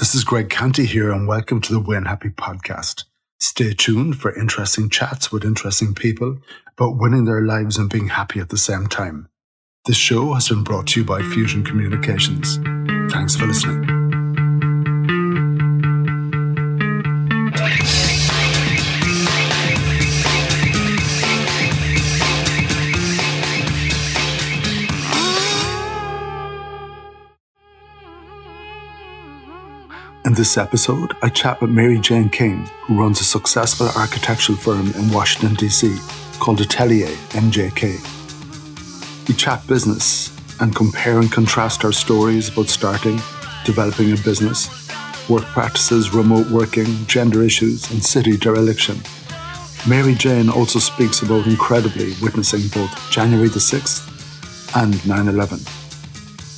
This is Greg Canty here, and welcome to the Win Happy podcast. Stay tuned for interesting chats with interesting people about winning their lives and being happy at the same time. This show has been brought to you by Fusion Communications. Thanks for listening. In this episode, I chat with Maryjane King, who runs a successful architectural firm in Washington, D.C. called Atelier MJK. We chat business and compare and contrast our stories about starting, developing a business, work practices, remote working, gender issues, and city dereliction. Maryjane also speaks about incredibly witnessing both January the 6th and 9/11.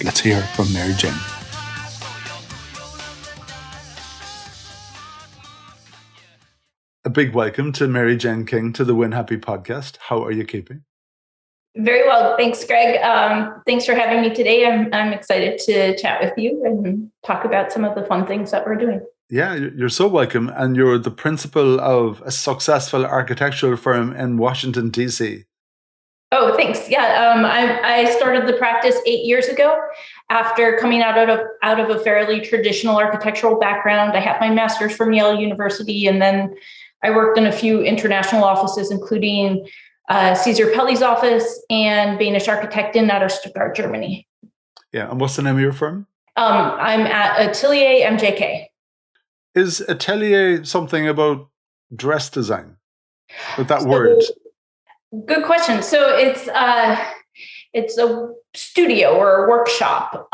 Let's hear from Maryjane. A big welcome to Maryjane King to the Win Happy podcast. How are you keeping? Very well. Thanks, Greg. Thanks for having me today. I'm excited to chat with you and talk about some of the fun things that we're doing. Yeah, you're so welcome. And you're the principal of a successful architectural firm in Washington, D.C. Oh, thanks. Yeah, I started the practice 8 years ago after coming out of a fairly traditional architectural background. I have my master's from Yale University, and then I worked in a few international offices, including Caesar Pelli's office and Banish Architekten out of Stuttgart, Germany. Yeah, and what's the name of your firm? I'm at Atelier MJK. Is Atelier something about dress design? With that word? Good question. So it's a studio or a workshop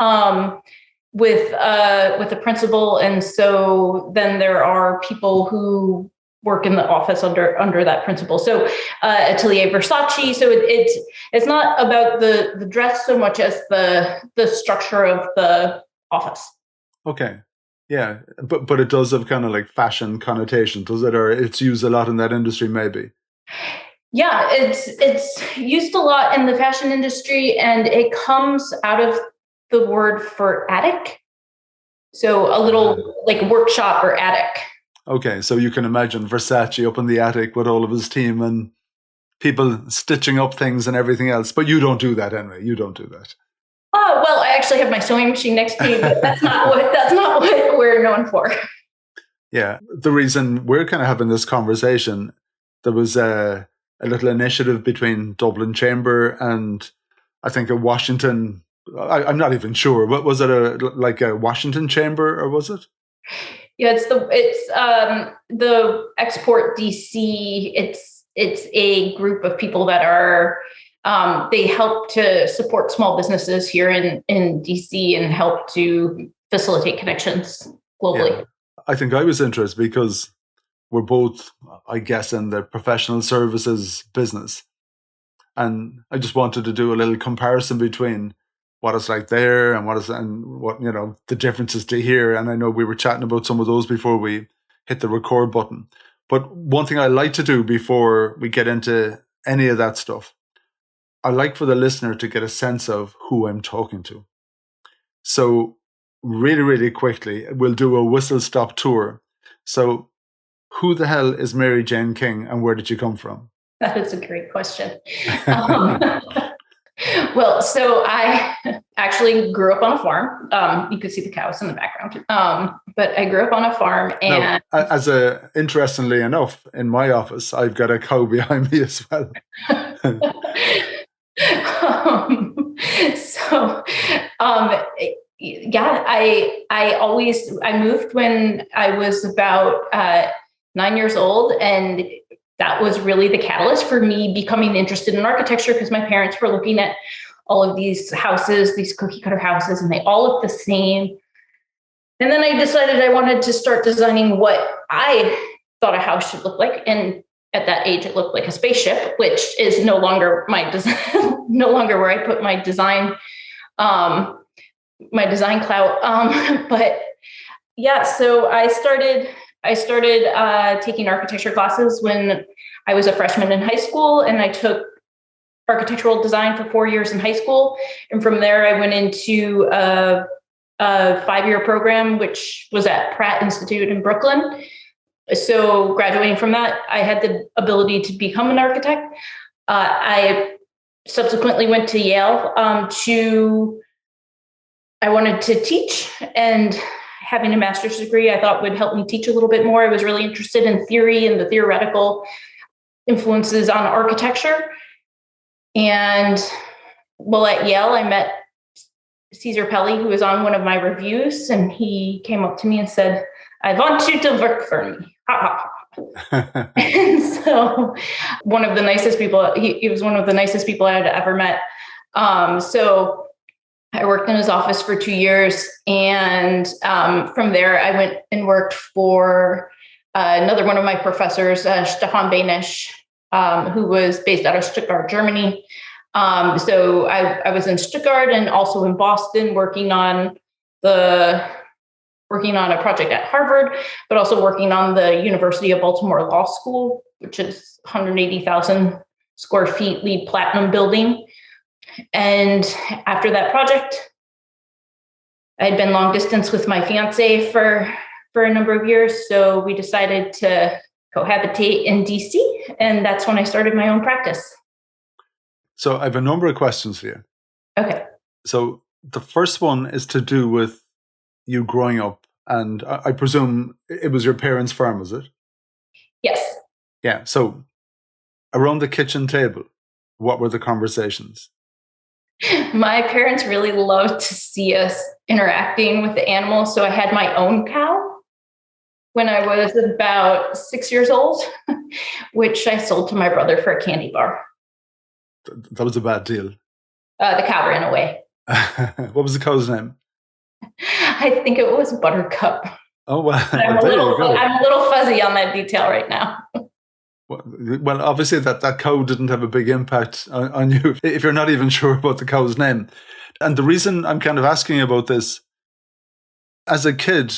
with a principal, and so then there are people who work in the office under that principal. So Atelier Versace. So it's not about the dress so much as the structure of the office. Okay. Yeah. But it does have kind of like fashion connotation, does it? Or it's used a lot in that industry, maybe. Yeah, it's used a lot in the fashion industry, and it comes out of the word for attic. So a little like workshop or attic. Okay, so you can imagine Versace up in the attic with all of his team and people stitching up things and everything else. But you don't do that anyway. You don't do that. Oh, well, I actually have my sewing machine next to me, but that's not what we're known for. Yeah, the reason we're kind of having this conversation, there was a little initiative between Dublin Chamber and I think a Washington. I'm not even sure. What was it? Like a Washington Chamber, or was it? Yeah, it's the Export DC. It's a group of people that are they help to support small businesses here in DC and help to facilitate connections globally. Yeah. I think I was interested because we're both, I guess, in the professional services business, and I just wanted to do a little comparison between what it's like there and what the differences to here. And I know we were chatting about some of those before we hit the record button. But one thing I like to do before we get into any of that stuff, I like for the listener to get a sense of who I'm talking to. So really, really quickly, we'll do a whistle-stop tour. So who the hell is Maryjane King and where did you come from? That is a great question. Well, so I actually grew up on a farm. You could see the cows in the background. But I grew up on a farm, and now, interestingly enough, in my office, I've got a cow behind me as well. Yeah, I moved when I was about 9 years old, and that was really the catalyst for me becoming interested in architecture, because my parents were looking at all of these houses, these cookie cutter houses, and they all look the same. And then I decided I wanted to start designing what I thought a house should look like. And at that age, it looked like a spaceship, which is no longer my design, no longer where I put my design clout. But yeah, so I started taking architecture classes when I was a freshman in high school, and I took architectural design for 4 years in high school. And from there, I went into a a 5-year program, which was at Pratt Institute in Brooklyn. So graduating from that, I had the ability to become an architect. I subsequently went to Yale I wanted to teach, and having a master's degree I thought would help me teach a little bit more. I was really interested in theory and the theoretical influences on architecture. And well, at Yale, I met Caesar Pelli, who was on one of my reviews, and he came up to me and said, "I want you to work for me." Ha, ha, ha. And so one of the nicest people, he was one of the nicest people I had ever met. So I worked in his office for 2 years. And from there, I went and worked for another one of my professors, Stefan Benisch, who was based out of Stuttgart, Germany. So I was in Stuttgart and also in Boston working on a project at Harvard, but also working on the University of Baltimore Law School, which is 180,000 square feet LEED Platinum building. And after that project, I had been long distance with my fiance for a number of years. So we decided to cohabitate in DC. And that's when I started my own practice. So I have a number of questions for you. Okay. So the first one is to do with you growing up. And I presume it was your parents' farm, was it? Yes. Yeah. So around the kitchen table, what were the conversations? My parents really loved to see us interacting with the animals. So I had my own cow when I was about 6 years old, which I sold to my brother for a candy bar. That was a bad deal. The cow ran away. What was the cow's name? I think it was Buttercup. Oh, well, I'm a little fuzzy on that detail right now. Well, obviously that cow didn't have a big impact on you if you're not even sure about the cow's name. And the reason I'm kind of asking about this, as a kid,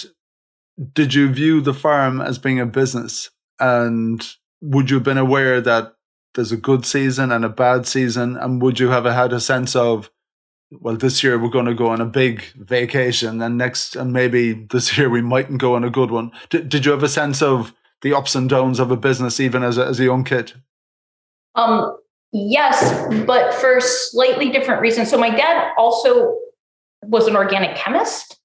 did you view the farm as being a business? And would you have been aware that there's a good season and a bad season? And would you have had a sense of, well, this year we're going to go on a big vacation and maybe this year we mightn't go on a good one? Did you have a sense of the ups and downs of a business even as a young kid? Yes, but for slightly different reasons. So my dad also was an organic chemist,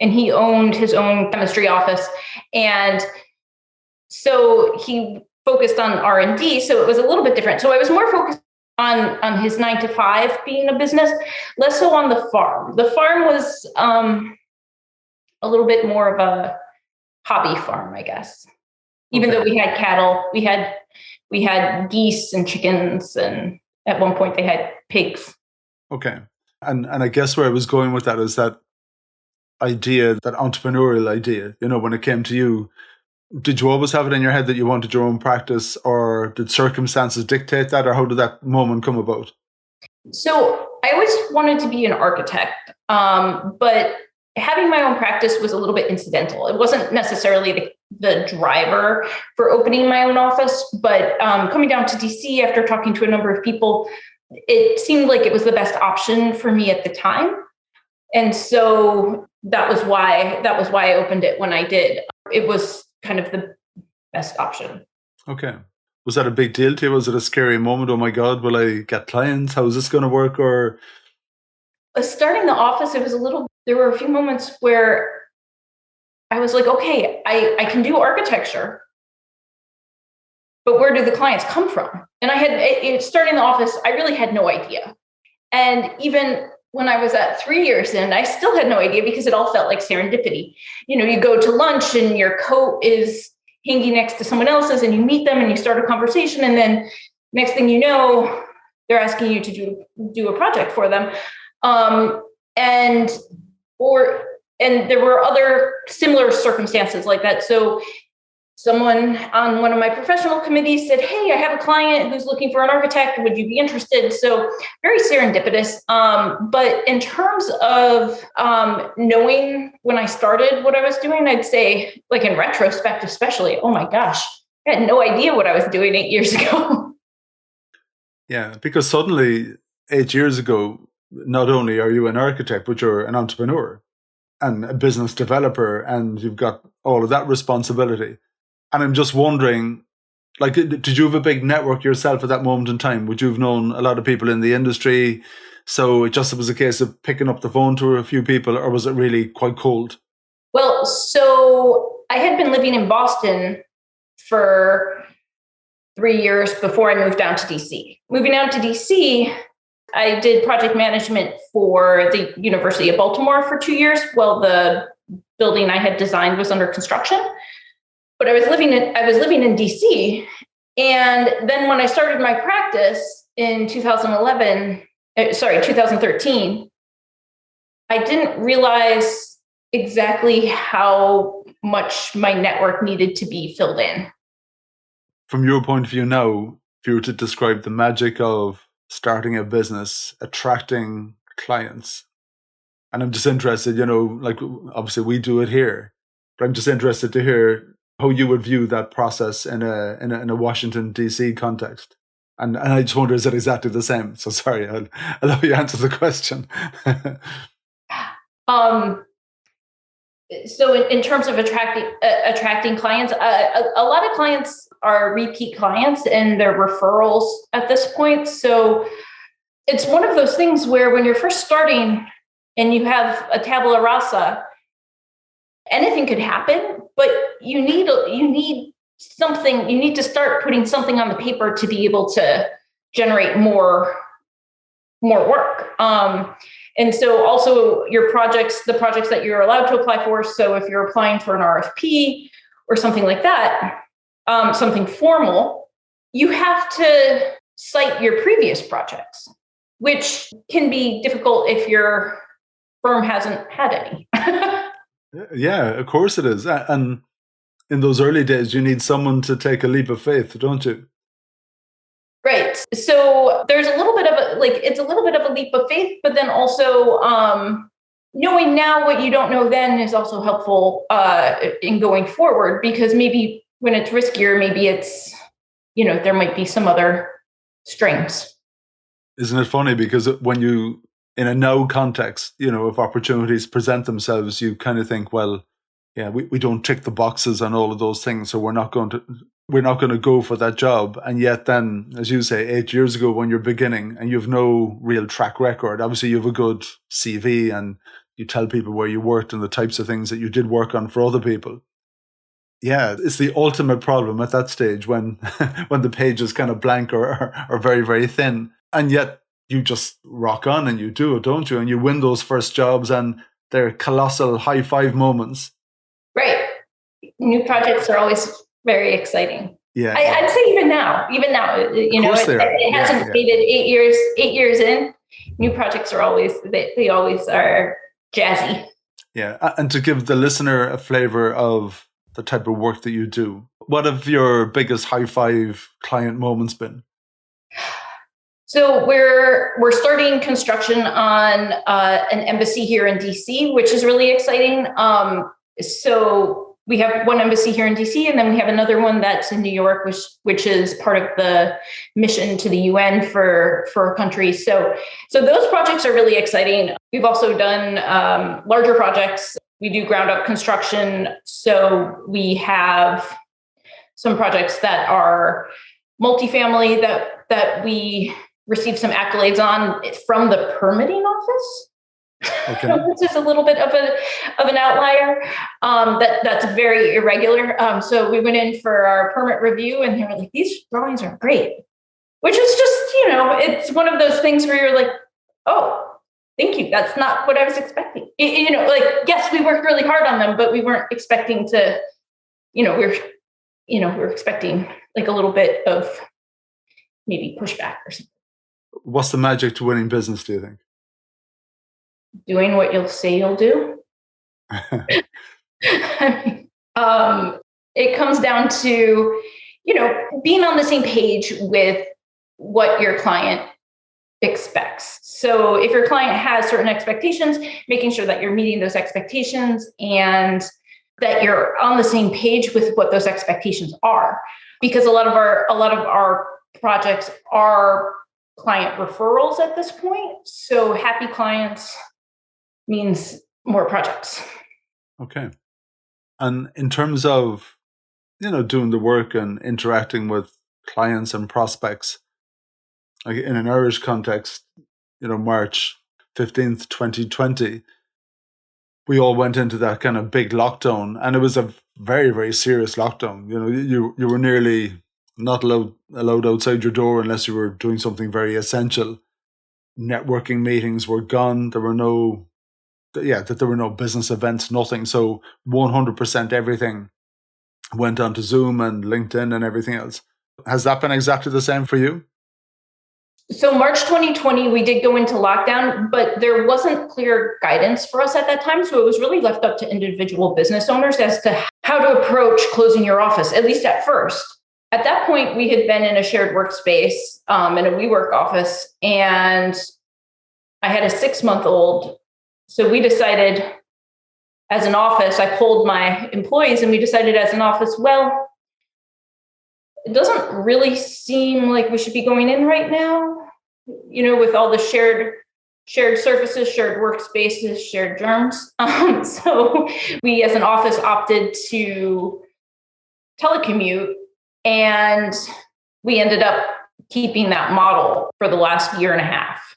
and he owned his own chemistry office. And so he focused on R&D. So it was a little bit different. So I was more focused on his 9 to 5 being a business, less so on the farm. The farm was a little bit more of a hobby farm, I guess. Even though we had cattle, we had geese and chickens, and at one point they had pigs. Okay. And I guess where I was going with that is that idea, that entrepreneurial idea, when it came to you, did you always have it in your head that you wanted your own practice, or did circumstances dictate that, or how did that moment come about? So I always wanted to be an architect, but having my own practice was a little bit incidental. It wasn't necessarily the driver for opening my own office, but coming down to DC after talking to a number of people, it seemed like it was the best option for me at the time. And so that was why I opened it when I did. It was kind of the best option. Okay. Was that a big deal to you? Was it a scary moment? Oh my God, will I get clients? How is this going to work? Or starting the office, there were a few moments where I was like, okay, I can do architecture, but where do the clients come from? And starting the office, I really had no idea. And even when I was at 3 years in, I still had no idea, because it all felt like serendipity. You go to lunch and your coat is hanging next to someone else's, and you meet them and you start a conversation. And then next thing you know, they're asking you to do a project for them. And there were other similar circumstances like that. So someone on one of my professional committees said, "Hey, I have a client who's looking for an architect. Would you be interested?" So very serendipitous. But in terms of knowing when I started what I was doing, I'd say, like in retrospect, especially, oh my gosh, I had no idea what I was doing 8 years ago. Yeah, because suddenly 8 years ago, not only are you an architect, but you're an entrepreneur. and a business developer, and you've got all of that responsibility. And I'm just wondering, like, did you have a big network yourself at that moment in time? Would you have known a lot of people in the industry? So it just was a case of picking up the phone to a few people, or was it really quite cold? Well, so I had been living in Boston for 3 years before I moved down to DC. Moving down to DC, I did project management for the University of Baltimore for 2 years while the building I had designed was under construction. But I was living in DC. And then when I started my practice in 2013, I didn't realize exactly how much my network needed to be filled in. From your point of view now, if you were to describe the magic of starting a business, attracting clients, and I'm just interested, like obviously we do it here, but I'm just interested to hear how you would view that process in a Washington DC context. And I just wonder, is it exactly the same? So sorry, I'll let you answer the question. So in terms of attracting clients, a lot of clients are repeat clients and they're referrals at this point. So it's one of those things where when you're first starting and you have a tabula rasa, anything could happen, but you need something. You need to start putting something on the paper to be able to generate more work. And so also the projects that you're allowed to apply for. So if you're applying for an RFP or something like that, something formal, you have to cite your previous projects, which can be difficult if your firm hasn't had any. Yeah, of course it is. And in those early days, you need someone to take a leap of faith, don't you? Right. So there's a little bit of it's a little bit of a leap of faith, but then also knowing now what you don't know then is also helpful in going forward, because maybe when it's riskier, maybe it's, there might be some other strings. Isn't it funny? Because when you, in a no context, if opportunities present themselves, you kind of think, well, yeah, we don't tick the boxes on all of those things, so we're not going to go for that job. And yet then, as you say, 8 years ago when you're beginning and you have no real track record, obviously you have a good CV and you tell people where you worked and the types of things that you did work on for other people. Yeah, it's the ultimate problem at that stage when when the page is kind of blank or very, very thin. And yet you just rock on and you do it, don't you? And you win those first jobs and they're colossal high five moments. Right. New projects are always very exciting. Yeah. I'd say even now, it hasn't faded 8 years in. New projects are always, they always are jazzy. Yeah. And to give the listener a flavor of the type of work that you do, what have your biggest high five client moments been? So we're starting construction on an embassy here in DC, which is really exciting. So we have one embassy here in DC, and then we have another one that's in New York, which is part of the mission to the UN for our country. So those projects are really exciting. We've also done larger projects. We do ground up construction. So we have some projects that are multifamily that we received some accolades on from the permitting office. Okay. Which is a little bit of an outlier. That's very irregular. So we went in for our permit review, and they were like, "These drawings are great," which is just, it's one of those things where you're like, "Oh, thank you. That's not what I was expecting." Yes, we worked really hard on them, but we weren't expecting to. We're expecting like a little bit of maybe pushback or something. What's the magic to winning business, do you think? Doing what you'll say you'll do. It comes down to, being on the same page with what your client expects. So if your client has certain expectations, making sure that you're meeting those expectations and that you're on the same page with what those expectations are. Because a lot of our projects are client referrals at this point. So happy clients means more projects. Okay. And in terms of, doing the work and interacting with clients and prospects, like in an Irish context, March 15th, 2020, we all went into that kind of big lockdown, and it was a very, very serious lockdown. You were nearly not allowed outside your door unless you were doing something very essential. Networking meetings were gone. There were no business events, nothing. So 100% everything went onto Zoom and LinkedIn and everything else. Has that been exactly the same for you? So March 2020, we did go into lockdown, but there wasn't clear guidance for us at that time. So it was really left up to individual business owners as to how to approach closing your office, at least at first. At that point, we had been in a shared workspace in a WeWork office, and I had a 6-month-old. So we decided as an office, I polled my employees, and we decided as an office, well, it doesn't really seem like we should be going in right now, with all the shared surfaces, shared workspaces, shared germs. So we as an office opted to telecommute, and we ended up keeping that model for the last year and a half.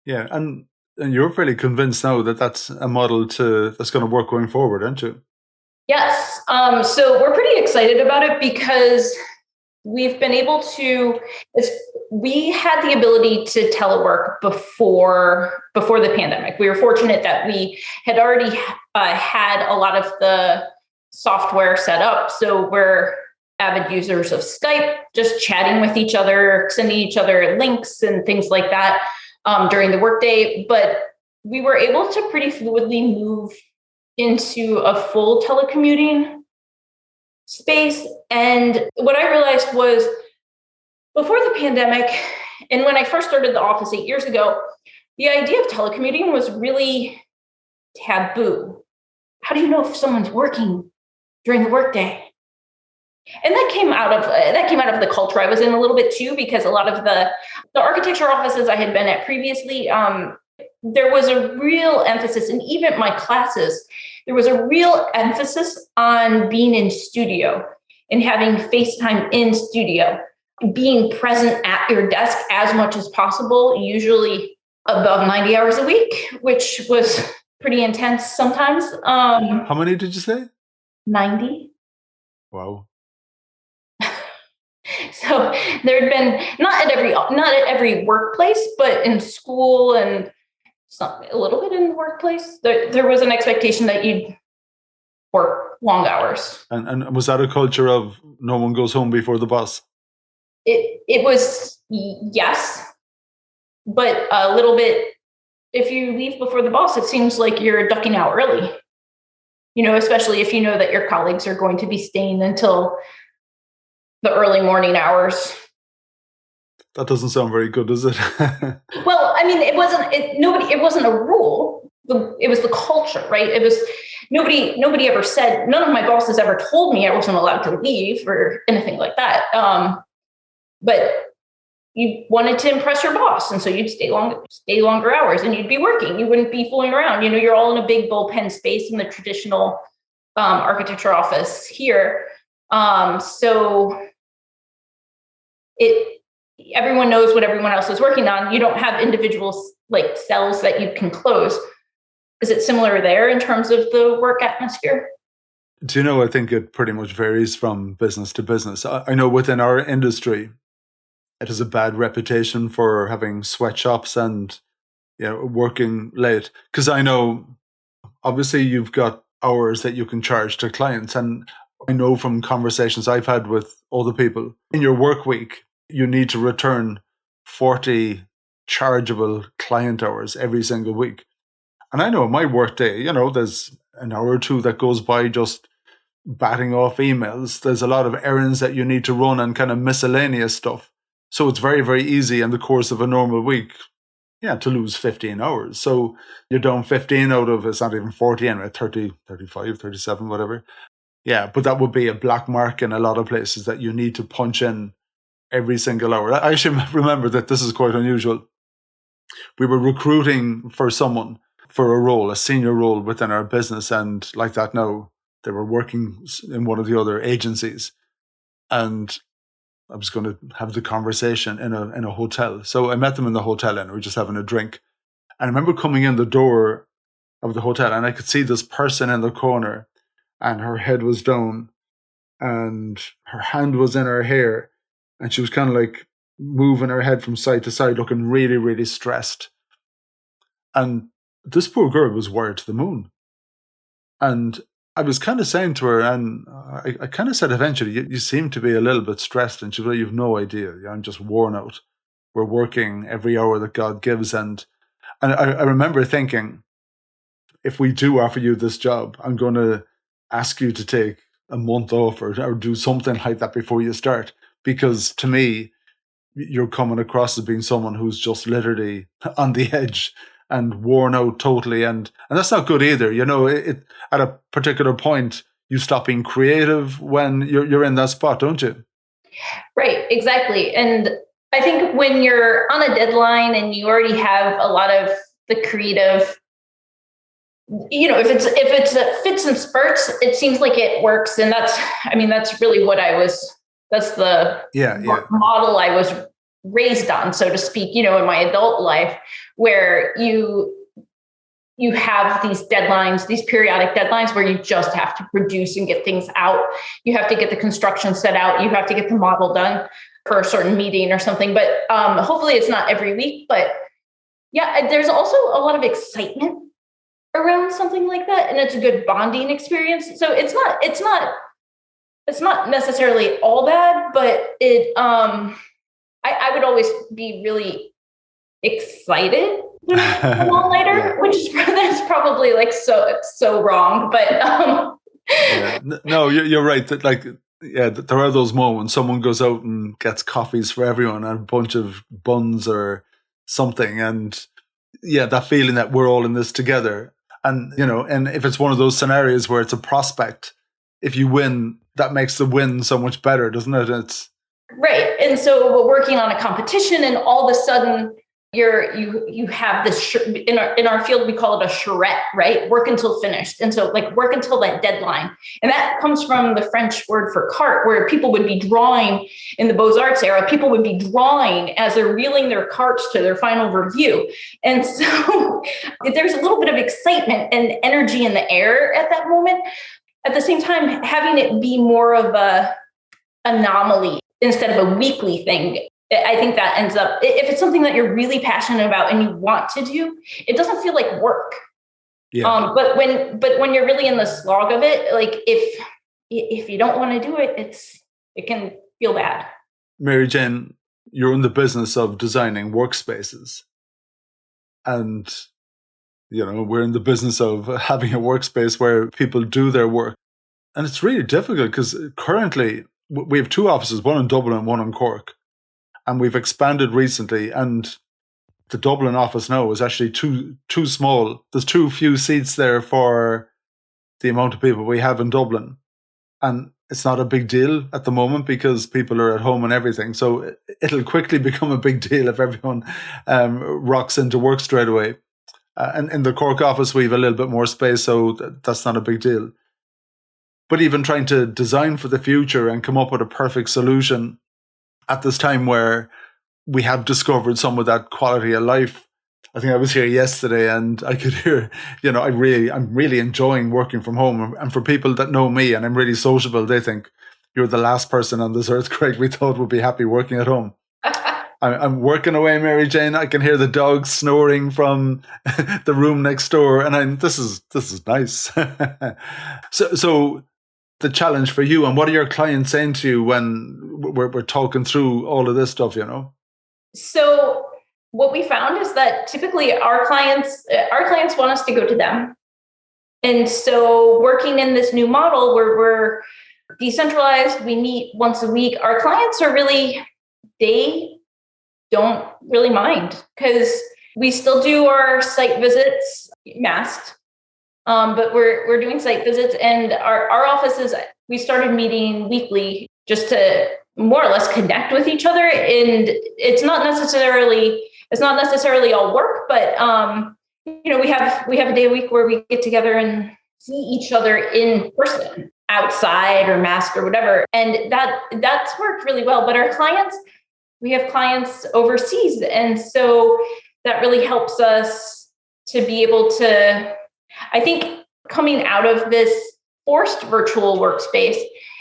Yeah, and you're fairly convinced now that that's a model that's going to work going forward, aren't you? Yes. So we're pretty excited about it because we've been able to, we had the ability to telework before the pandemic. We were fortunate that we had already had a lot of the software set up. So we're avid users of Skype, just chatting with each other, sending each other links and things like that during the workday. But we were able to pretty fluidly move into a full telecommuting space. And what I realized was before the pandemic, and when I first started the office 8 years ago, the idea of telecommuting was really taboo. How do you know if someone's working during the workday? And that came out of the culture I was in a little bit too, because a lot of the architecture offices I had been at previously, there was a real emphasis, and even my classes, there was a real emphasis on being in studio and having FaceTime in studio, being present at your desk as much as possible, usually above 90 hours a week, which was pretty intense sometimes. How many did you say? 90. Wow. So there'd been not at every workplace, but in school and a little bit in the workplace, there was an expectation that you'd work long hours. And was that a culture of no one goes home before the boss? It was, yes, but a little bit, if you leave before the boss, it seems like you're ducking out early, especially if you know that your colleagues are going to be staying until the early morning hours. That doesn't sound very good, does it? Well, I mean, it wasn't a rule. It was the culture, right? It was nobody ever said, none of my bosses ever told me I wasn't allowed to leave or anything like that. But you wanted to impress your boss, and so you'd stay longer hours, and you'd be working. You wouldn't be fooling around. You're all in a big bullpen space in the traditional architecture office here. So everyone knows what everyone else is working on. You don't have individual like cells that you can close. Is it similar there in terms of the work atmosphere? Do you know, I think it pretty much varies from business to business. I know within our industry, it has a bad reputation for having sweatshops and working late. Because I know, obviously, you've got hours that you can charge to clients. And I know from conversations I've had with other people, in your work week, you need to return 40 chargeable client hours every single week. And I know in my work day, there's an hour or two that goes by just batting off emails. There's a lot of errands that you need to run and kind of miscellaneous stuff. So it's very, very easy in the course of a normal week, to lose 15 hours. So you're down 15 out of, it's not even 40 anyway, 30, 35, 37, whatever. Yeah, but that would be a black mark in a lot of places that you need to punch in every single hour. I actually remember that this is quite unusual. We were recruiting for someone for a role, a senior role within our business. And like that now, they were working in one of the other agencies. And I was going to have the conversation in a hotel. So I met them in the hotel and we were just having a drink. And I remember coming in the door of the hotel and I could see this person in the corner and her head was down and her hand was in her hair and she was kind of like moving her head from side to side, looking really, really stressed. And this poor girl was wired to the moon. And I was kind of saying to her, and I kind of said eventually, you seem to be a little bit stressed. And she was like, you've no idea. I'm just worn out. We're working every hour that God gives. And I remember thinking, if we do offer you this job, I'm going to ask you to take a month off or do something like that before you start. Because to me, you're coming across as being someone who's just literally on the edge and worn out totally. And that's not good either. It at a particular point, you stop being creative when you're in that spot, don't you? Right, exactly. And I think when you're on a deadline and you already have a lot of the creative, if it's a fits and spurts, it seems like it works. And that's really that's the model I was raised on, so to speak, in my adult life, where you have these deadlines, these periodic deadlines where you just have to produce and get things out. You have to get the construction set out. You have to get the model done for a certain meeting or something. But hopefully it's not every week. But yeah, there's also a lot of excitement around something like that. And it's a good bonding experience. So it's not necessarily all bad, but I would always be really excited when I'm an all-nighter, which is that's probably like so wrong. But no, you're right. That there are those moments. Someone goes out and gets coffees for everyone and a bunch of buns or something, and that feeling that we're all in this together. And and if it's one of those scenarios where it's a prospect, if you win, that makes the win so much better, doesn't it? It's right. And so we're working on a competition, and all of a sudden you have this in our field, we call it a charrette, right? Work until finished. And so like work until that deadline. And that comes from the French word for cart, where people would be drawing in the Beaux-Arts era. People would be drawing as they're wheeling their carts to their final review. And so there's a little bit of excitement and energy in the air at that moment. At the same time, having it be more of a anomaly instead of a weekly thing, I think that ends up, if it's something that you're really passionate about and you want to do, it doesn't feel like work. Yeah. But when you're really in the slog of it, like if you don't want to do it, it can feel bad. Maryjane, you're in the business of designing workspaces, and we're in the business of having a workspace where people do their work, and it's really difficult because currently we have two offices, one in Dublin and one in Cork. And we've expanded recently, and the Dublin office now is actually too small. There's too few seats there for the amount of people we have in Dublin. And it's not a big deal at the moment because people are at home and everything. So it'll quickly become a big deal if everyone rocks into work straight away. And in the Cork office, we have a little bit more space, so that's not a big deal. But even trying to design for the future and come up with a perfect solution at this time where we have discovered some of that quality of life. I think I was here yesterday and I could hear, I'm really enjoying working from home. And for people that know me and I'm really sociable, they think you're the last person on this earth, Craig, we thought would be happy working at home. I'm working away, Maryjane. I can hear the dogs snoring from the room next door. And this is nice. So the challenge for you, and what are your clients saying to you when we're talking through all of this stuff, So what we found is that typically our clients want us to go to them. And so working in this new model where we're decentralized, we meet once a week, our clients are really, they don't really mind because we still do our site visits masked. But we're doing site visits, and our offices, we started meeting weekly just to more or less connect with each other. And it's not necessarily all work, but we have a day a week where we get together and see each other in person, outside or mask or whatever, and that's worked really well. But we have clients overseas, and so that really helps us to be able to, I think, coming out of this forced virtual workspace,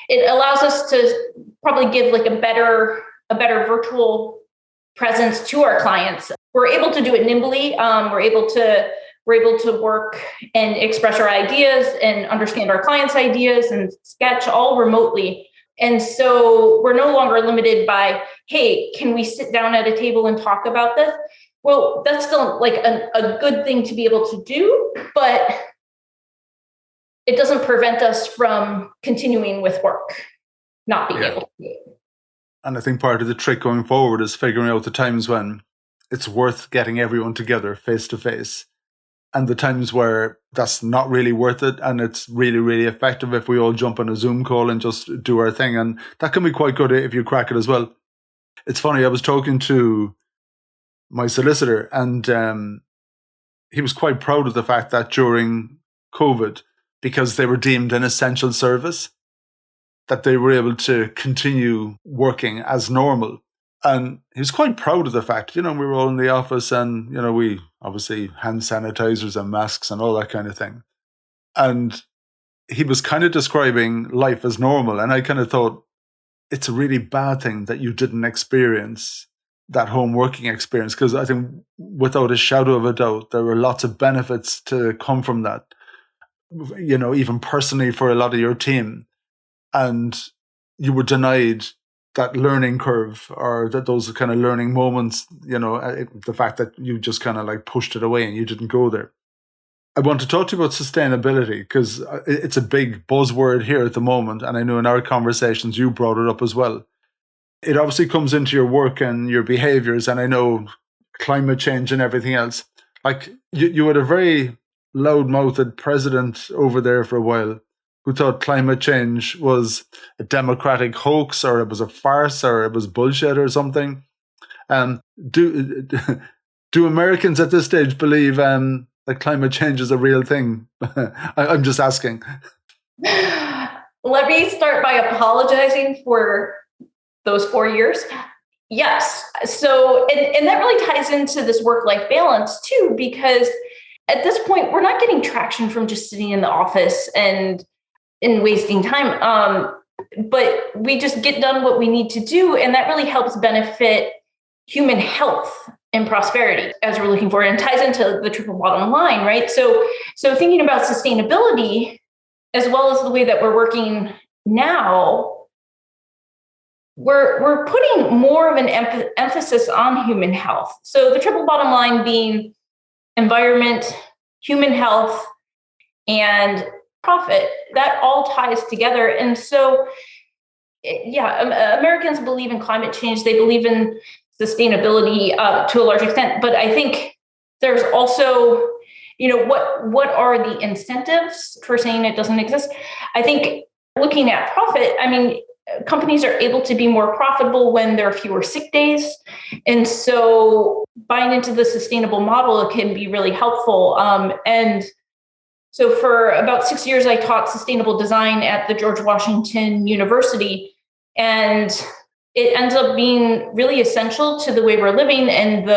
it allows us to probably give like a better virtual presence to our clients. We're able to do it nimbly. We're able to work and express our ideas and understand our clients' ideas and sketch all remotely. And so we're no longer limited by, hey, can we sit down at a table and talk about this? Well, that's still like a good thing to be able to do, but it doesn't prevent us from continuing with work, not being able to do it. And I think part of the trick going forward is figuring out the times when it's worth getting everyone together face to face, and the times where that's not really worth it, and it's really, really effective if we all jump on a Zoom call and just do our thing. And that can be quite good if you crack it as well. It's funny, I was talking to my solicitor, and he was quite proud of the fact that during COVID, because they were deemed an essential service, that they were able to continue working as normal. And he was quite proud of the fact, we were all in the office and, we obviously hand sanitizers and masks and all that kind of thing. And he was kind of describing life as normal. And I kind of thought, it's a really bad thing that you didn't experience that home working experience, because I think without a shadow of a doubt, there were lots of benefits to come from that, even personally for a lot of your team. And you were denied that learning curve, or that those kind of learning moments, the fact that you just kind of like pushed it away and you didn't go there. I want to talk to you about sustainability, because it's a big buzzword here at the moment. And I know in our conversations, you brought it up as well. It obviously comes into your work and your behaviors. And I know climate change and everything else. Like you had a very loud-mouthed president over there for a while who thought climate change was a democratic hoax, or it was a farce, or it was bullshit or something. Do Americans at this stage believe that climate change is a real thing? I'm just asking. Let me start by apologizing for those 4 years. Yes. So, and that really ties into this work-life balance too, because at this point, we're not getting traction from just sitting in the office and wasting time. But we just get done what we need to do. And that really helps benefit human health and prosperity as we're looking for. And it ties into the triple bottom line, right? So thinking about sustainability, as well as the way that we're working now, we're putting more of an emphasis on human health. So the triple bottom line being environment, human health, and profit, that all ties together. And so, Americans believe in climate change. They believe in sustainability to a large extent. But I think there's also, what are the incentives for saying it doesn't exist? I think looking at profit, companies are able to be more profitable when there are fewer sick days. And so buying into the sustainable model can be really helpful. And so for about 6 years, I taught sustainable design at the George Washington University, and it ends up being really essential to the way we're living and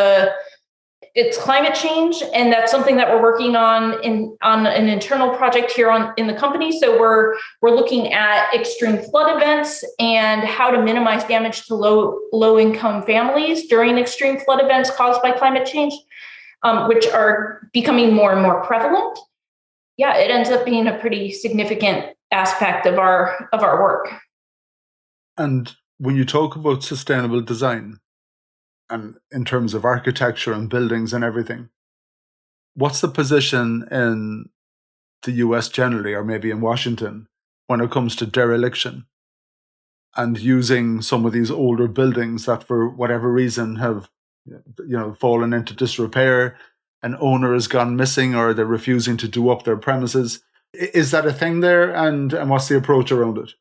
it's climate change. And that's something that we're working on an internal project here in the company. So we're looking at extreme flood events and how to minimize damage to low income families during extreme flood events caused by climate change, which are becoming more and more prevalent. Yeah, it ends up being a pretty significant aspect of our work. And when you talk about sustainable design, and in terms of architecture and buildings and everything, what's the position in the US generally, or maybe in Washington, when it comes to dereliction and using some of these older buildings that for whatever reason have fallen into disrepair, an owner has gone missing, or they're refusing to do up their premises? Is that a thing there? And what's the approach around it?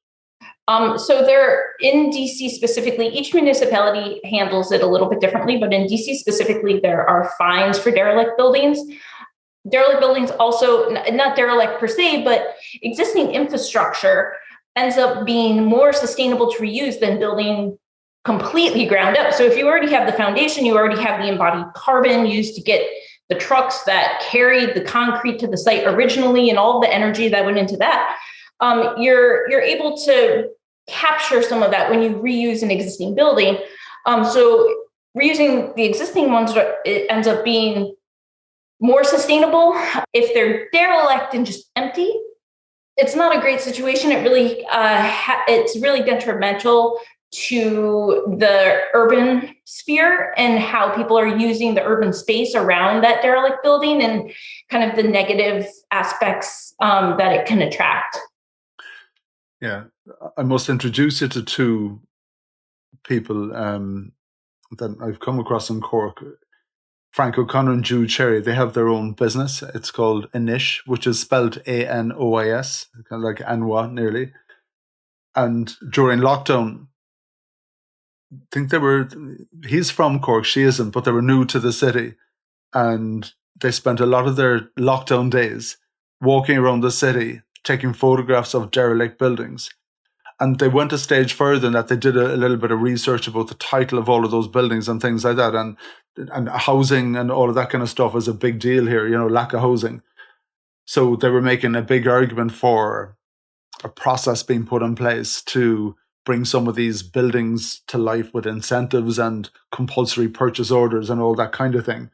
So there, in DC specifically, each municipality handles it a little bit differently, but in DC specifically, there are fines for derelict buildings. derelict buildings also, not derelict per se, but existing infrastructure ends up being more sustainable to reuse than building completely ground up. So if you already have the foundation, you already have the embodied carbon used to get the trucks that carried the concrete to the site originally and all the energy that went into that, you're able to capture some of that when you reuse an existing building. So reusing the existing ones, it ends up being more sustainable. If they're derelict and just empty, it's not a great situation. It really, it's really detrimental to the urban sphere and how people are using the urban space around that derelict building and kind of the negative aspects that it can attract. Yeah, I must introduce you to two people that I've come across in Cork. Frank O'Connor and Jude Cherry, they have their own business. It's called Anish, which is spelled Anois, kind of like Anwa nearly. And during lockdown, I think he's from Cork, she isn't, but they were new to the city. And they spent a lot of their lockdown days walking around the city, taking photographs of derelict buildings. And they went a stage further in that they did a little bit of research about the title of all of those buildings and things like that. And housing and all of that kind of stuff is a big deal here, lack of housing. So they were making a big argument for a process being put in place to bring some of these buildings to life with incentives and compulsory purchase orders and all that kind of thing.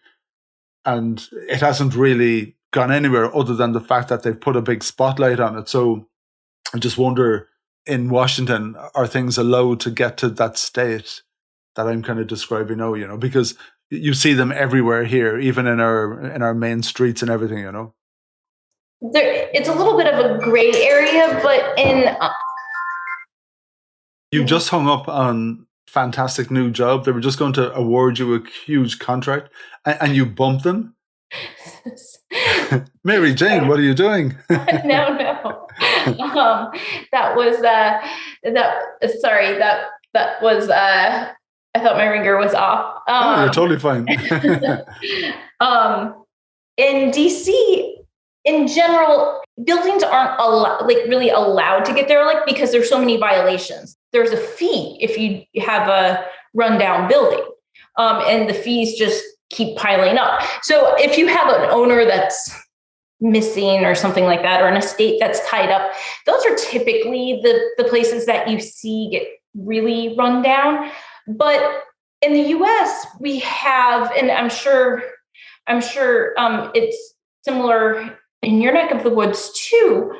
And it hasn't really gone anywhere other than the fact that they've put a big spotlight on it. So I just wonder, in Washington, are things allowed to get to that state that I'm kind of describing now, because you see them everywhere here, even in our main streets and everything, It's a little bit of a gray area, but You just hung up on fantastic new job. They were just going to award you a huge contract and you bumped them. Maryjane, what are you doing? No. That was sorry. That was. I thought my ringer was off. Oh, you're totally fine. In DC, in general, buildings aren't really allowed to get derelict because there's so many violations. There's a fee if you have a rundown building, and the fees just keep piling up. So if you have an owner that's missing or something like that, or an estate that's tied up, those are typically the places that you see get really run down. But in the US, we have, and I'm sure it's similar in your neck of the woods too.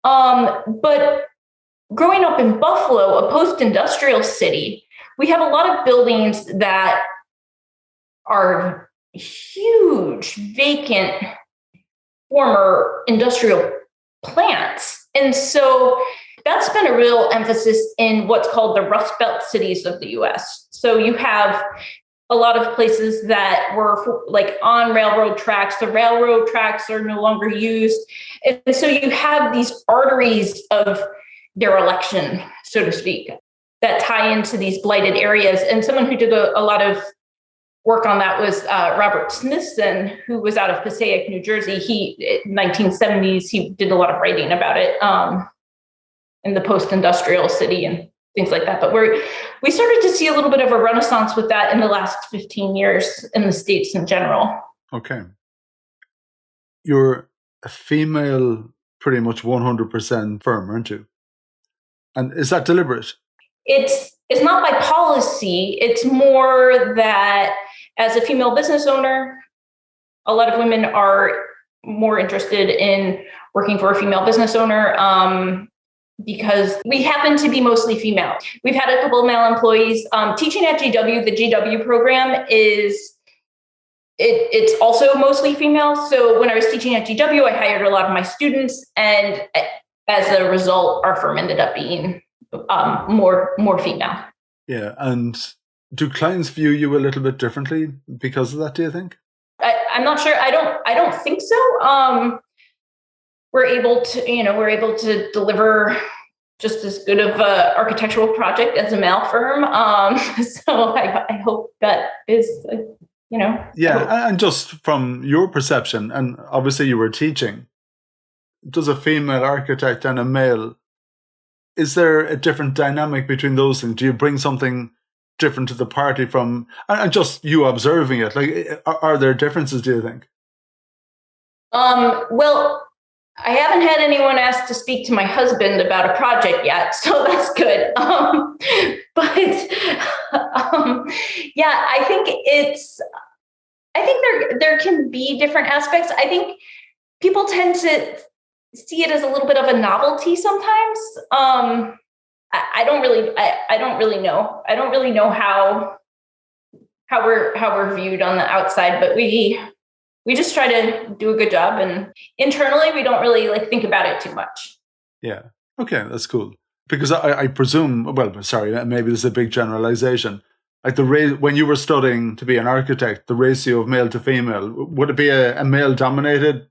But growing up in Buffalo, a post-industrial city, we have a lot of buildings that are huge, vacant, former industrial plants. And so that's been a real emphasis in what's called the Rust Belt cities of the US. So you have a lot of places that were like on railroad tracks. The railroad tracks are no longer used. And so you have these arteries of dereliction, so to speak, that tie into these blighted areas. And someone who did a lot of work on that was Robert Smithson, who was out of Passaic, New Jersey. In 1970s, he did a lot of writing about it in the post-industrial city and things like that. But we started to see a little bit of a renaissance with that in the last 15 years in the States in general. Okay. You're a female, pretty much 100% firm, aren't you? And is that deliberate? It's not by policy. It's more that as a female business owner, a lot of women are more interested in working for a female business owner because we happen to be mostly female. We've had a couple of male employees. Teaching at GW, the GW program it's also mostly female. So when I was teaching at GW, I hired a lot of my students, and as a result, our firm ended up being more female. Yeah, and do clients view you a little bit differently because of that, do you think? I'm not sure. I don't think so. We're able to deliver just as good of an architectural project as a male firm. So I hope that is Yeah, and just from your perception, and obviously you were teaching, does a female architect and a male, is there a different dynamic between those things? Do you bring something different to the party from, and just you observing it? Like, are there differences, do you think? Well, I haven't had anyone ask to speak to my husband about a project yet, so that's good. But yeah, I think there can be different aspects. I think people tend to see it as a little bit of a novelty sometimes. I don't really know. I don't really know how we're viewed on the outside, but we just try to do a good job, and internally we don't really like think about it too much. Yeah. Okay, that's cool. Because I presume, well, sorry, maybe this is a big generalization. Like when you were studying to be an architect, the ratio of male to female, would it be a male dominated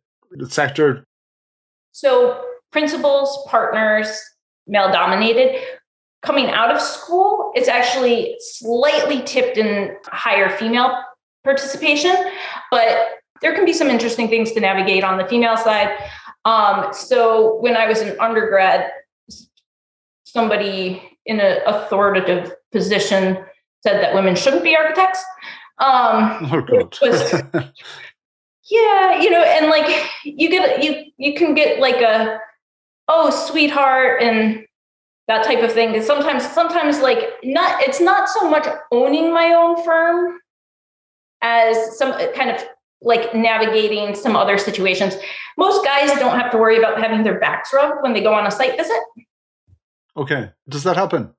sector? So principals, partners, male dominated. Coming out of school, it's actually slightly tipped in higher female participation, but there can be some interesting things to navigate on the female side. So when I was an undergrad, somebody in an authoritative position said that women shouldn't be architects. Yeah, and like you can get like a, oh, sweetheart, and that type of thing. Sometimes like it's not so much owning my own firm as some kind of like navigating some other situations. Most guys don't have to worry about having their backs rubbed when they go on a site visit. Okay. Does that happen?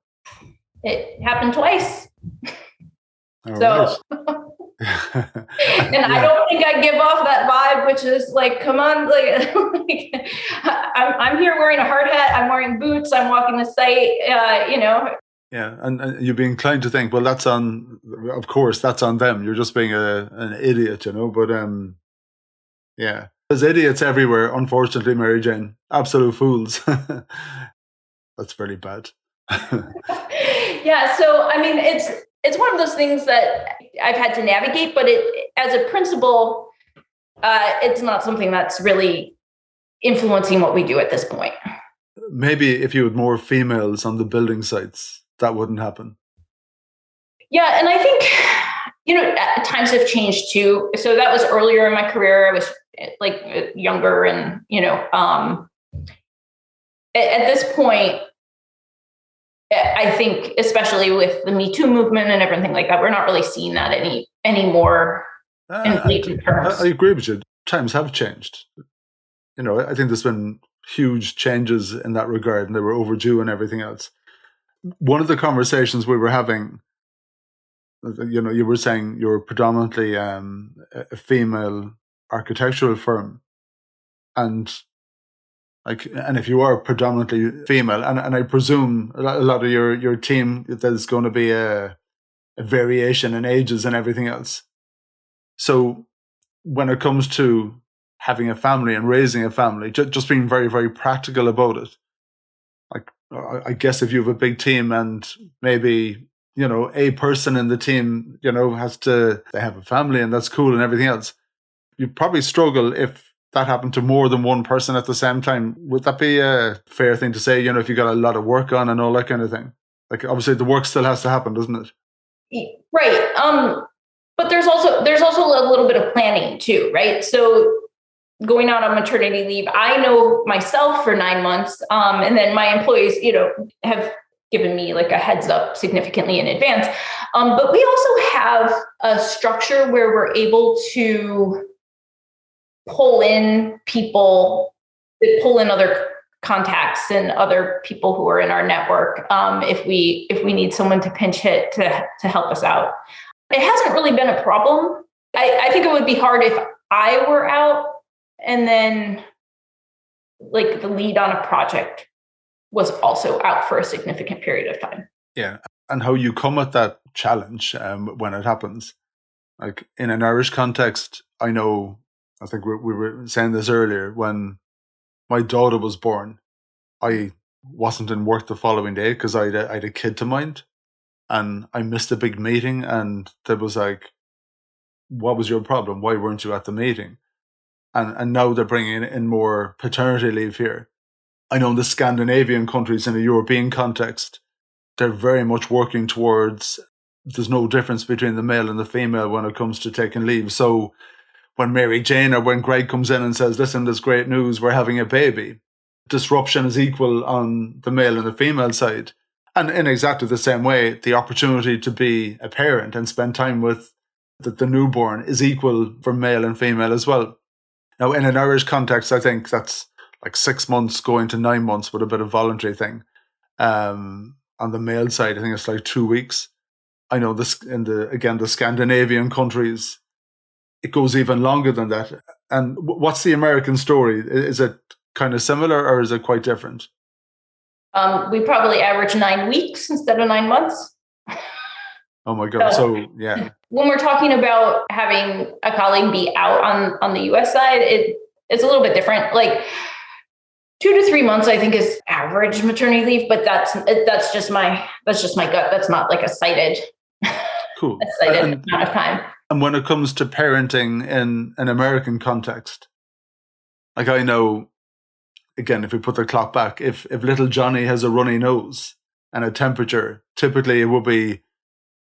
It happened twice. All so right. And yeah. I don't think I give off that vibe, which is like, come on, like I'm here wearing a hard hat, I'm wearing boots, I'm walking the site, Yeah, and you'd be inclined to think, well, of course, that's on them. You're just being an idiot, But yeah, there's idiots everywhere, unfortunately, Maryjane. Absolute fools. That's very bad. Yeah, so I mean, it's one of those things that I've had to navigate, but as a principal, it's not something that's really influencing what we do at this point. Maybe if you had more females on the building sites, that wouldn't happen. Yeah, and I think, times have changed too. So that was earlier in my career. I was like younger, and, at this point, I think, especially with the Me Too movement and everything like that, we're not really seeing that anymore. I agree with you. Times have changed. I think there's been huge changes in that regard, and they were overdue and everything else. One of the conversations we were having, you were saying you're predominantly a female architectural firm, and if you are predominantly female, and I presume a lot of your team, there's going to be a variation in ages and everything else. So when it comes to having a family and raising a family, just being very, very practical about it, like I guess if you have a big team and maybe a person in the team they have a family, and that's cool and everything else, you'd probably struggle if that happened to more than one person at the same time. Would that be a fair thing to say, if you got a lot of work on and all that kind of thing? Like, obviously the work still has to happen, doesn't it? Right. But there's also a little bit of planning too, right? So going out on maternity leave, I know myself for 9 months, and then my employees, have given me like a heads up significantly in advance. But we also have a structure where we're able to pull in people, pull in other contacts and other people who are in our network, if we need someone to pinch hit to help us out. It hasn't really been a problem. I think it would be hard if I were out and then like the lead on a project was also out for a significant period of time. Yeah. And how you come at that challenge when it happens. Like in an Irish context, I think we were saying this earlier, when my daughter was born, I wasn't in work the following day because I had a kid to mind, and I missed a big meeting, and there was like what was your problem? Why weren't you at the meeting? And now they're bringing in more paternity leave here. I know in the Scandinavian countries, in a European context, they're very much working towards, there's no difference between the male and the female when it comes to taking leave. So when Maryjane or when Greg comes in and says, listen, there's great news, we're having a baby, disruption is equal on the male and the female side. And in exactly the same way, the opportunity to be a parent and spend time with the newborn is equal for male and female as well. Now, in an Irish context, I think that's like 6 months going to 9 months with a bit of voluntary thing. On the male side, I think it's like 2 weeks. I know this in the Scandinavian countries, it goes even longer than that. And what's the American story? Is it kind of similar or is it quite different? We probably average 9 weeks instead of 9 months. Oh my God. So yeah. When we're talking about having a colleague be out on the US side, it's a little bit different. Like 2 to 3 months, I think, is average maternity leave, but that's just my gut. That's not like a cited cool amount of time. And when it comes to parenting in an American context, like I know, again, if we put the clock back, if little Johnny has a runny nose and a temperature, typically it would be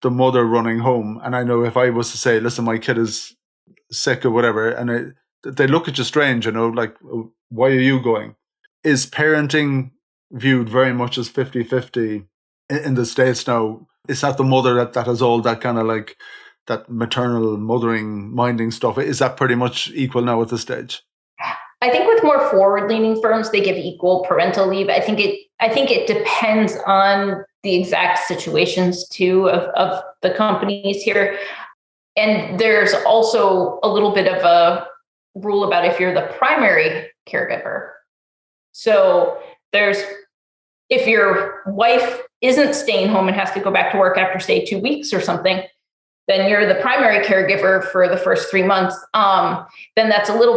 the mother running home. And I know if I was to say, listen, my kid is sick or whatever, and they look at you strange, like, why are you going? Is parenting viewed very much as 50-50 in the States now? Is that the mother that has all that kind of like that maternal mothering, minding stuff? Is that pretty much equal now at this stage? I think with more forward-leaning firms, they give equal parental leave. I think it depends on the exact situations too of the companies here. And there's also a little bit of a rule about if you're the primary caregiver. So if your wife isn't staying home and has to go back to work after, say, 2 weeks or something, then you're the primary caregiver for the first 3 months. Then that's a little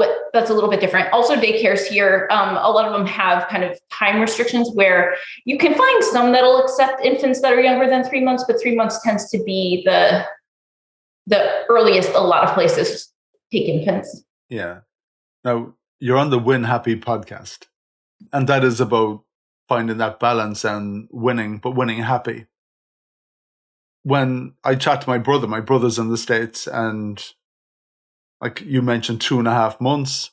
bit different. Also, daycares here, a lot of them have kind of time restrictions where you can find some that'll accept infants that are younger than 3 months, but 3 months tends to be the earliest a lot of places take infants. Yeah. Now, you're on the Win Happy podcast, and that is about finding that balance and winning, but winning happy. When I chat to my brother's in the States, and like you mentioned 2.5 months,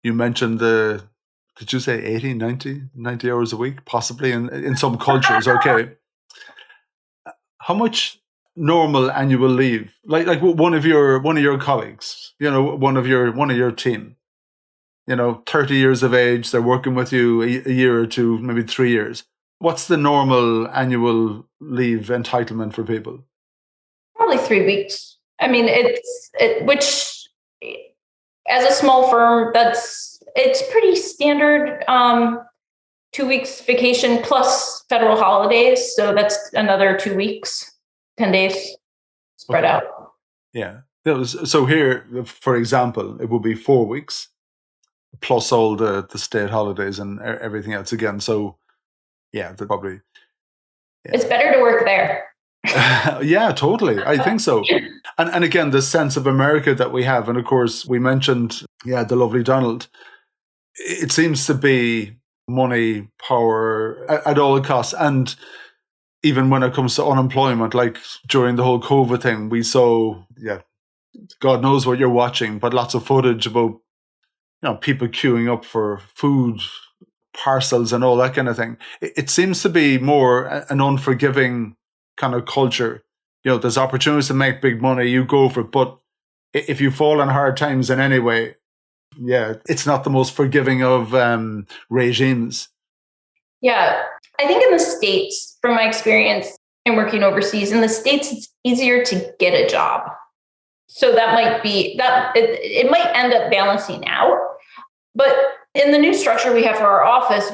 you mentioned did you say 80, 90 hours a week, possibly in some cultures, okay. How much normal annual leave, like one of your colleagues, one of your team, 30 years of age, they're working with you a year or two, maybe 3 years. What's the normal annual leave entitlement for people? Probably 3 weeks. I mean, which as a small firm, it's pretty standard. 2 weeks vacation plus federal holidays. So that's another 2 weeks, 10 days spread out. Yeah. So here, for example, it would be 4 weeks plus all the state holidays and everything else again. So yeah, probably. Yeah. It's better to work there. Yeah, totally. I think so. And again, the sense of America that we have, and of course, we mentioned, the lovely Donald. It seems to be money, power at all costs. And even when it comes to unemployment, like during the whole COVID thing, we saw, God knows what you're watching, but lots of footage about, people queuing up for food, parcels and all that kind of thing. It seems to be more an unforgiving kind of culture. There's opportunities to make big money, you go for it. But if you fall on hard times in any way, it's not the most forgiving of regimes. Yeah. I think in the States, from my experience in working overseas, in the States, it's easier to get a job. So that might be that it might end up balancing out. But in the new structure we have for our office,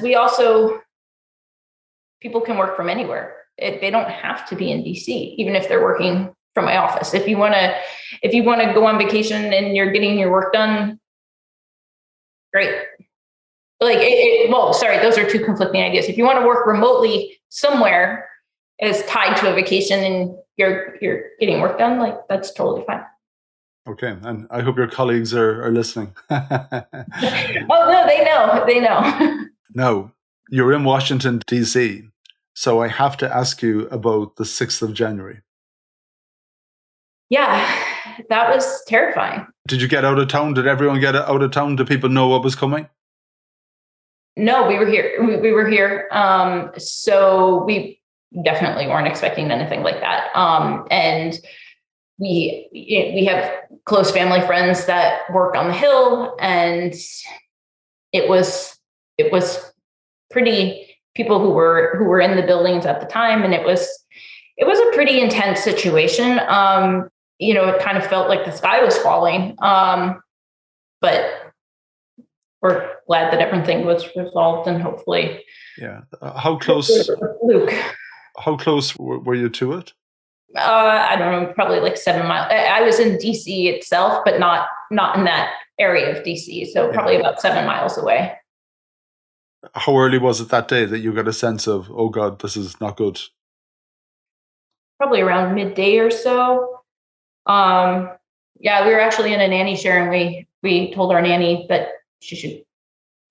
people can work from anywhere. They don't have to be in DC, even if they're working from my office. If you want to go on vacation and you're getting your work done, great. Like, those are two conflicting ideas. If you want to work remotely somewhere as tied to a vacation and you're getting work done, like that's totally fine. Okay, and I hope your colleagues are listening. Oh no, they know. Now, you're in Washington, D.C., so I have to ask you about the 6th of January. Yeah, that was terrifying. Did you get out of town? Did everyone get out of town? Did people know what was coming? No, we were here. We were here. So we definitely weren't expecting anything like that. And we have close family friends that work on the Hill, and it was pretty people who were in the buildings at the time, and it was a pretty intense situation. It kind of felt like the sky was falling. But we're glad that everything was resolved, and hopefully. Yeah. How close, Luke? How close were you to it? I don't know, probably like 7 miles. I was in DC itself, but not in that area of DC. So probably about 7 miles away. How early was it that day that you got a sense of, oh God, this is not good? Probably around midday or so. We were actually in a nanny share, and we told our nanny that she should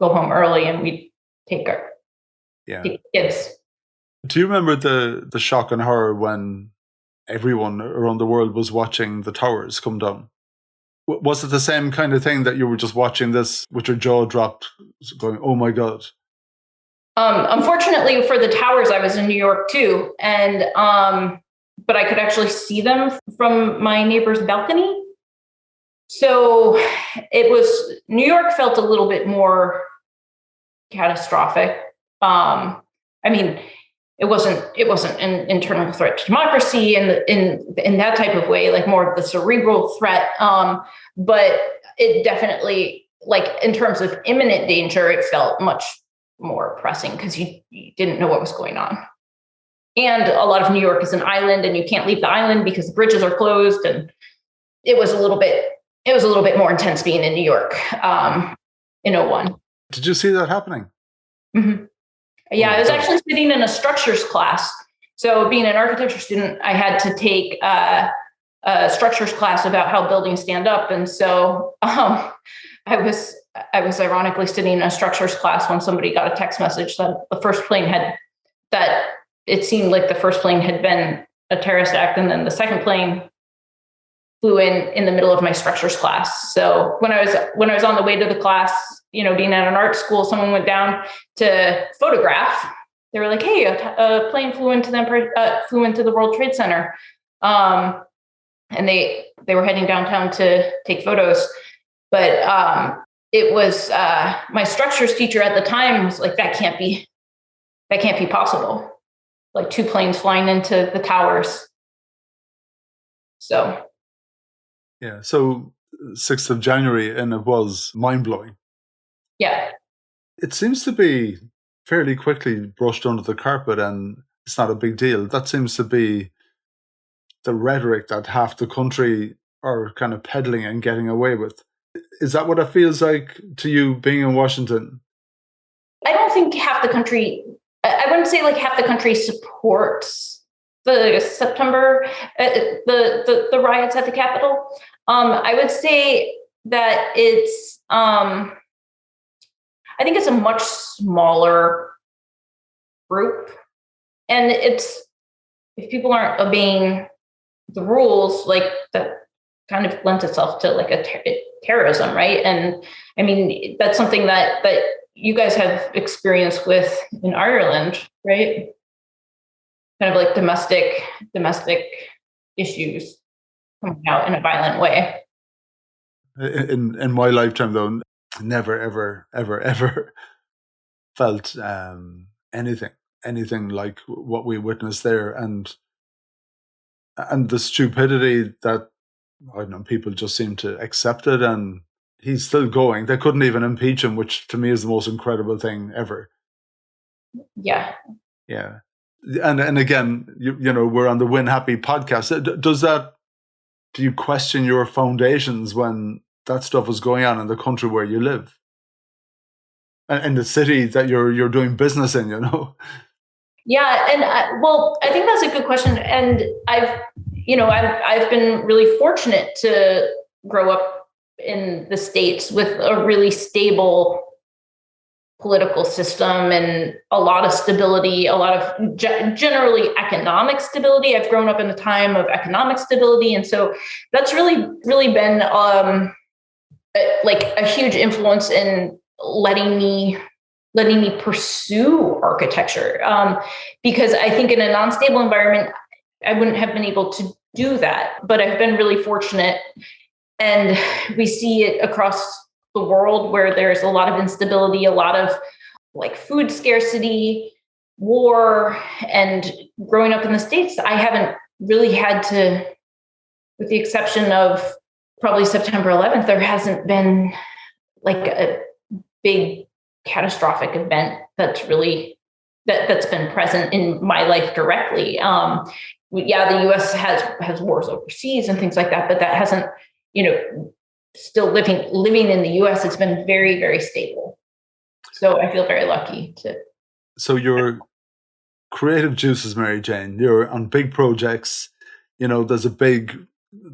go home early, and we'd take the kids. Do you remember the shock and horror when everyone around the world was watching the towers come down? Was it the same kind of thing that you were just watching this with your jaw dropped, going, oh my God? Unfortunately for the towers, I was in New York too. And, but I could actually see them from my neighbor's balcony. So New York felt a little bit more catastrophic. It wasn't an internal threat to democracy in that type of way, like more of the cerebral threat. But it definitely, like in terms of imminent danger, it felt much more pressing because you didn't know what was going on. And a lot of New York is an island, and you can't leave the island because the bridges are closed. And it was a little bit more intense being in New York in 2001. Did you see that happening? Mm-hmm. Yeah, I was actually sitting in a structures class. So being an architecture student, I had to take a structures class about how buildings stand up. And so I was ironically sitting in a structures class when somebody got a text message that it seemed like the first plane had been a terrorist act, and then the second plane flew in the middle of my structures class. So when I was on the way to the class, being at an art school, someone went down to photograph. They were like, "Hey, a plane flew into the World Trade Center," and they were heading downtown to take photos. But it was my structures teacher at the time was like, "That can't be possible." Like 2 planes flying into the towers. So. Yeah. So 6th of January, and it was mind-blowing. Yeah. It seems to be fairly quickly brushed under the carpet, and it's not a big deal. That seems to be the rhetoric that half the country are kind of peddling and getting away with. Is that what it feels like to you being in Washington? I don't think half the country, I wouldn't say like half the country supports the September, the riots at the Capitol. I would say that it's, I think it's a much smaller group, and if people aren't obeying the rules, like that kind of lends itself to like a terrorism, right? And I mean, that's something that you guys have experience with in Ireland, right? Kind of like domestic issues coming out in a violent way. In my lifetime, though, never, ever, ever, ever felt anything like what we witnessed there, and the stupidity that, I don't know, people just seem to accept it, and he's still going. They couldn't even impeach him, which to me is the most incredible thing ever. Yeah. Yeah. And again, you know, we're on the Win Happy podcast. Do you question your foundations when that stuff is going on in the country where you live? And the city that you're doing business in, you know? Yeah. And I think that's a good question. And I've been really fortunate to grow up in the States with a really stable political system and a lot of stability, a lot of generally economic stability. I've grown up in a time of economic stability. And so that's really, really been like a huge influence in letting me pursue architecture. Because I think in a non-stable environment, I wouldn't have been able to do that, but I've been really fortunate. And we see it across the world where there's a lot of instability, a lot of like food scarcity, war, and growing up in the States, I haven't really had to, with the exception of probably September 11th, there hasn't been like a big catastrophic event that's been present in my life directly. The US has wars overseas and things like that, but that hasn't, still living in the US, it's been very, very stable. So I feel very lucky to. So your creative juices, Maryjane, you're on big projects, there's a big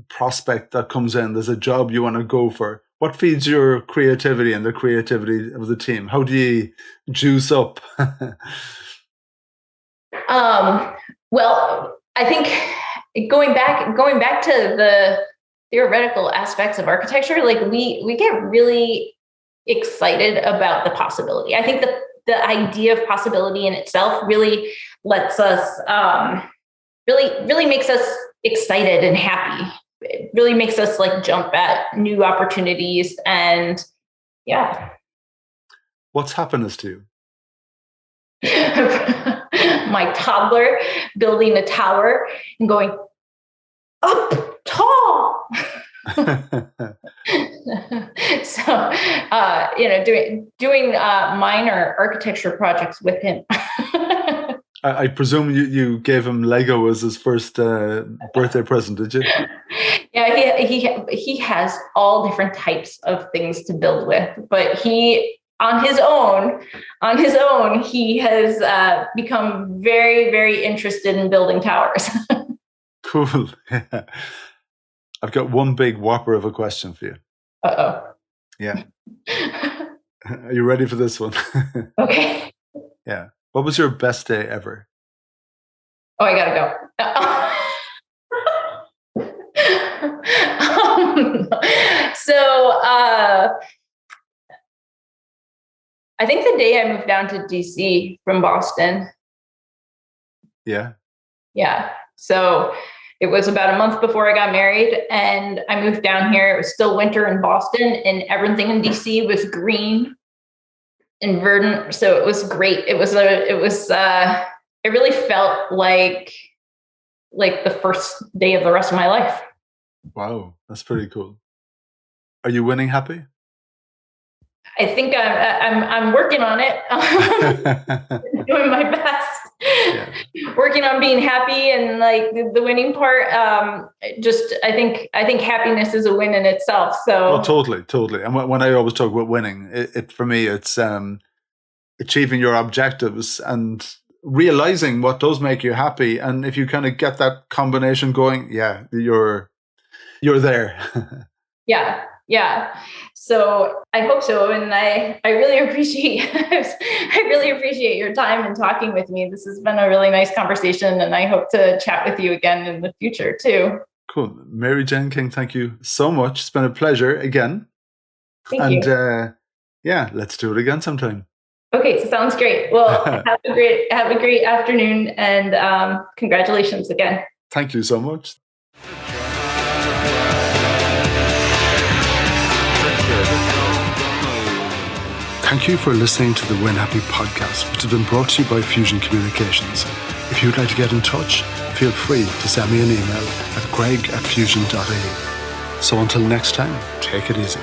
prospect that comes in, there's a job you want to go for. What feeds your creativity and the creativity of the team? How do you juice up? Well, I think going back to the theoretical aspects of architecture, like we get really excited about the possibility. I think the idea of possibility in itself really lets us, really makes us excited and happy. It really makes us like jump at new opportunities. And yeah. What's happiness to you? My toddler building a tower and going up tall. So, doing minor architecture projects with him. I presume you gave him Lego as his first birthday present, did you? Yeah, he has all different types of things to build with, but he on his own he has become very, very interested in building towers. Cool. Yeah. I've got one big whopper of a question for you. Uh-oh. Yeah. Are you ready for this one? Okay. Yeah. What was your best day ever? Oh, I gotta go. So I think the day I moved down to DC from Boston. Yeah. Yeah. So it was about a month before I got married, and I moved down here. It was still winter in Boston, and everything in DC was green and verdant. So it was great. It really felt like the first day of the rest of my life. Wow, that's pretty cool. Are you winning happy? I think I'm working on it. Doing my best. Yeah. Working on being happy, and like the winning part. I think happiness is a win in itself. So totally. And when I always talk about winning, it for me it's achieving your objectives and realizing what does make you happy. And if you kind of get that combination going, yeah, you're there. Yeah. So I hope so. And I really appreciate your time and talking with me. This has been a really nice conversation, and I hope to chat with you again in the future too. Cool. Maryjane King, thank you so much. It's been a pleasure again. Thank you. Let's do it again sometime. Okay, so sounds great. Well, have a great afternoon, and congratulations again. Thank you so much. Thank you for listening to the Win Happy podcast, which has been brought to you by Fusion Communications. If you'd like to get in touch, feel free to send me an email at greg@fusion.ie. So until next time, take it easy.